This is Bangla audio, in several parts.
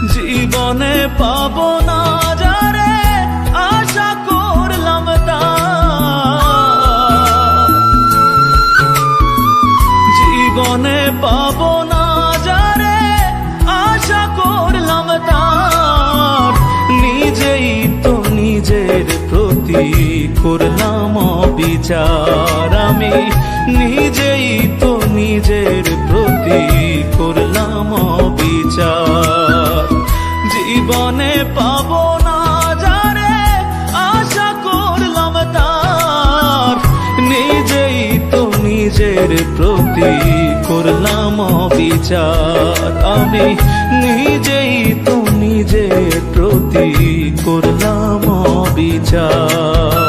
জীবনে পাবো না যারে আশা করলাম তার, জীবনে পাবো না যারে আশা করলাম তার, নিজেই তো নিজের প্রতি করলাম অবিচার। আমি নিজেই তো নিজের প্রতি করলাম অবিচার। জীবনে পাবো না যারে আশা করলাম তার, নিজেই তো নিজের প্রতি করলাম অবিচার। আমি নিজেই তো নিজের প্রতি করলাম অবিচার।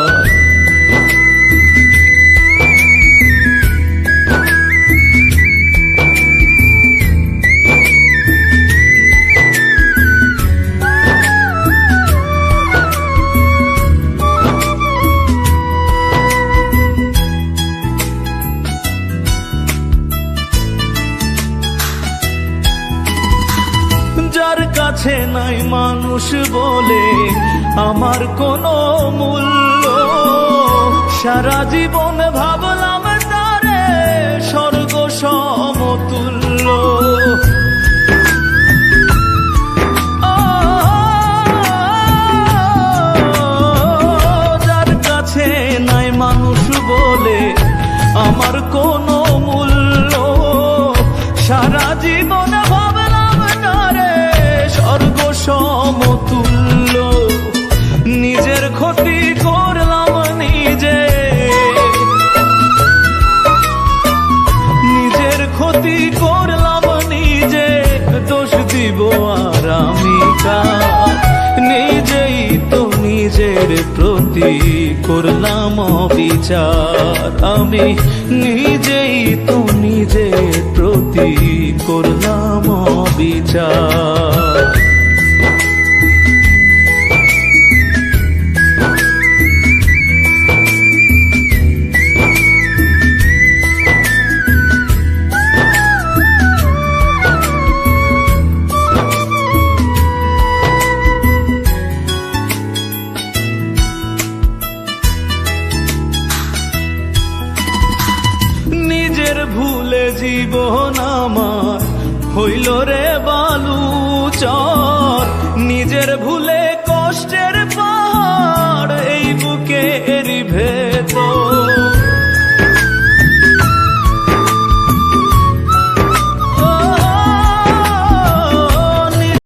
যার কাছে নাই মানুষ বলে আমার কোনো মূল্য, সারা জীবন ভাবলাম তারে স্বর্গ সমতুল্য। যার কাছে নাই মানুষ বলে আমার কোনো মূল্য, সারা জীবন স্বর্গ সমতুল্য। নিজের ক্ষতি করলাম নিজে, নিজের ক্ষতি করলাম নিজে, দোষ দিব আর আমি কার? নিজেই তো নিজের প্রতি করলাম অবিচার। আমি নিজেই তো নিজের প্রতি করলাম অবিচার। নিজের ভুলে জীবন আমার হইল রে বালুচর, নিজের ভুলে